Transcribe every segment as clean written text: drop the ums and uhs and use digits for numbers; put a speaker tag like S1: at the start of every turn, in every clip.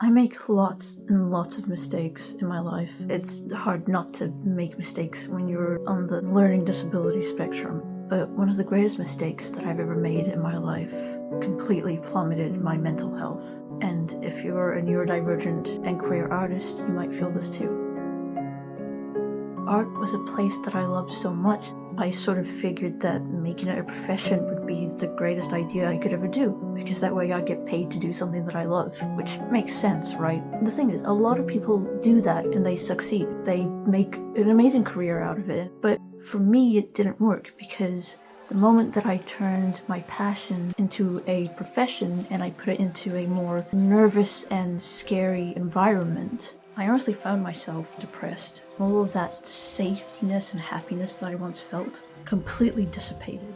S1: I make lots and lots of mistakes in my life. It's hard not to make mistakes when you're on the learning disability spectrum. But one of the greatest mistakes that I've ever made in my life completely plummeted my mental health. And if you're a neurodivergent and queer artist, you might feel this too. Art was a place that I loved so much. I sort of figured that making it a profession would be the greatest idea I could ever do, because that way I'd get paid to do something that I love, which makes sense, right? The thing is, a lot of people do that and they succeed. They make an amazing career out of it. But for me, it didn't work, because the moment that I turned my passion into a profession and I put it into a more nervous and scary environment, I honestly found myself depressed. All of that safetyness and happiness that I once felt completely dissipated.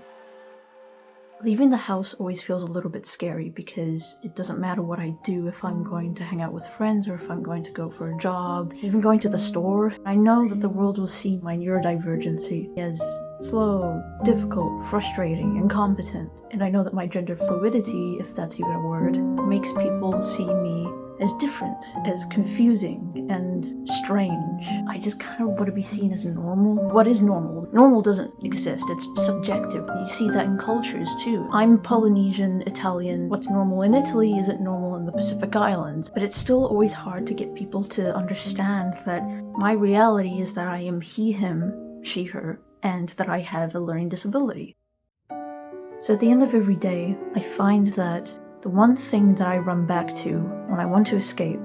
S1: Leaving the house always feels a little bit scary, because it doesn't matter what I do, if I'm going to hang out with friends or if I'm going to go for a job, even going to the store. I know that the world will see my neurodivergency as slow, difficult, frustrating, incompetent. And I know that my gender fluidity, if that's even a word, makes people see me as different, as confusing, and strange. I just kind of want to be seen as normal. What is normal? Normal doesn't exist, it's subjective. You see that in cultures too. I'm Polynesian, Italian. What's normal in Italy isn't normal in the Pacific Islands. But it's still always hard to get people to understand that my reality is that I am he, him, she, her, and that I have a learning disability. So at the end of every day, I find that the one thing that I run back to when I want to escape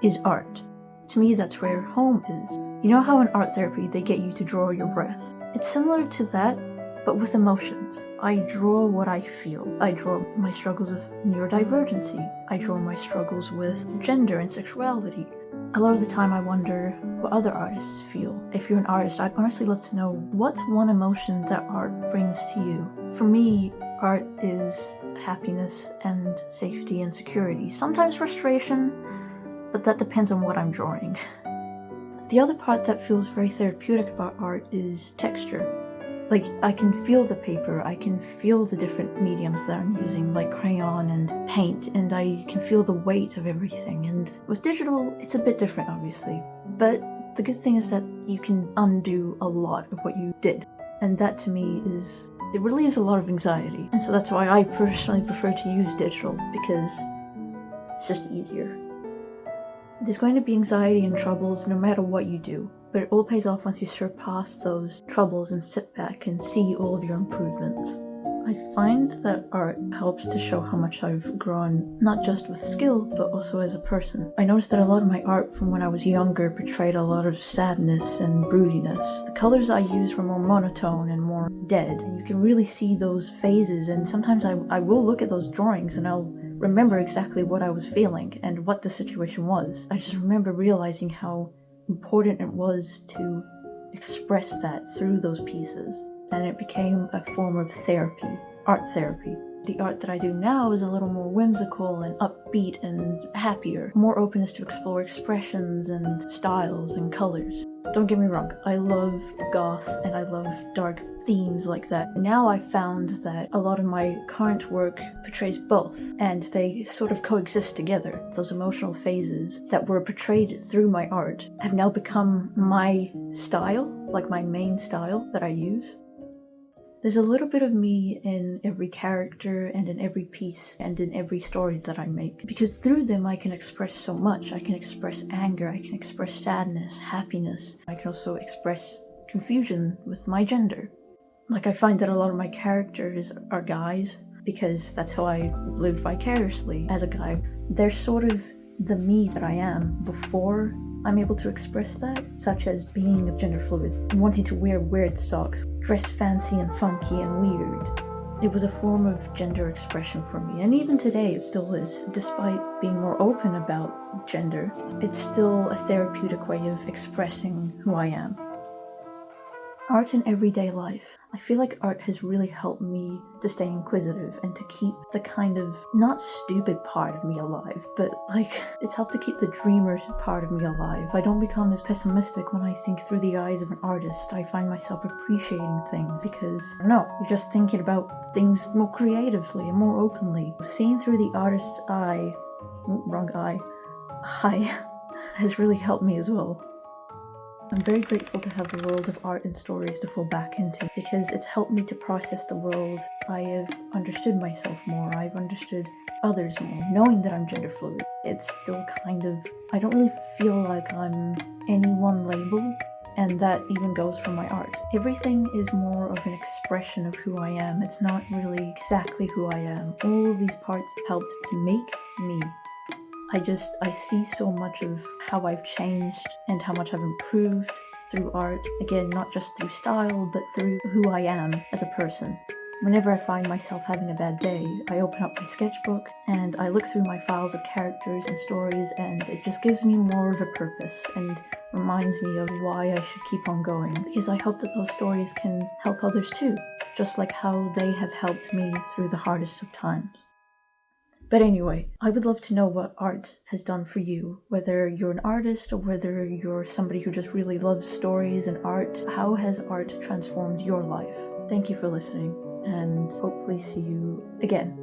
S1: is art. To me, that's where home is. You know how in art therapy they get you to draw your breath? It's similar to that, but with emotions. I draw what I feel. I draw my struggles with neurodivergency. I draw my struggles with gender and sexuality. A lot of the time I wonder what other artists feel. If you're an artist, I'd honestly love to know what's one emotion that art brings to you. For me, art is happiness and safety and security. Sometimes frustration, but that depends on what I'm drawing. The other part that feels very therapeutic about art is texture. Like, I can feel the paper, I can feel the different mediums that I'm using, like crayon and paint, and I can feel the weight of everything. And with digital, it's a bit different, obviously. But the good thing is that you can undo a lot of what you did. And that, to me, it relieves a lot of anxiety. And so that's why I personally prefer to use digital, because it's just easier. There's going to be anxiety and troubles no matter what you do, but it all pays off once you surpass those troubles and sit back and see all of your improvements. I find that art helps to show how much I've grown, not just with skill, but also as a person. I noticed that a lot of my art from when I was younger portrayed a lot of sadness and broodiness. The colors I used were more monotone and more dead, and you can really see those phases, and sometimes I will look at those drawings and I'll remember exactly what I was feeling and what the situation was. I just remember realizing how important it was to express that through those pieces. And it became a form of therapy, art therapy. The art that I do now is a little more whimsical and upbeat and happier, more openness to explore expressions and styles and colors. Don't get me wrong, I love goth and I love dark themes like that. Now I've found that a lot of my current work portrays both, and they sort of coexist together. Those emotional phases that were portrayed through my art have now become my style, like my main style that I use. There's a little bit of me in every character and in every piece and in every story that I make, because through them I can express so much. I can express anger, I can express sadness, happiness. I can also express confusion with my gender. Like, I find that a lot of my characters are guys, because that's how I lived vicariously as a guy. They're sort of the me that I am before I'm able to express that, such as being a gender fluid, wanting to wear weird socks, dress fancy and funky and weird. It was a form of gender expression for me, and even today it still is. Despite being more open about gender, it's still a therapeutic way of expressing who I am. Art in everyday life. I feel like art has really helped me to stay inquisitive and to keep the kind of, not stupid part of me alive, but like, it's helped to keep the dreamer part of me alive. I don't become as pessimistic when I think through the eyes of an artist. I find myself appreciating things because, I don't know, you're just thinking about things more creatively and more openly. Seeing through the artist's eye, wrong eye, hi has really helped me as well. I'm very grateful to have the world of art and stories to fall back into because it's helped me to process the world. I have understood myself more, I've understood others more. Knowing that I'm gender fluid, it's still kind of, I don't really feel like I'm any one label, and that even goes for my art. Everything is more of an expression of who I am. It's not really exactly who I am. All of these parts helped to make me. I see so much of how I've changed and how much I've improved through art. Again, not just through style, but through who I am as a person. Whenever I find myself having a bad day, I open up my sketchbook and I look through my files of characters and stories, and it just gives me more of a purpose and reminds me of why I should keep on going, because I hope that those stories can help others too, just like how they have helped me through the hardest of times. But anyway, I would love to know what art has done for you, whether you're an artist or whether you're somebody who just really loves stories and art. How has art transformed your life? Thank you for listening, and hopefully see you again.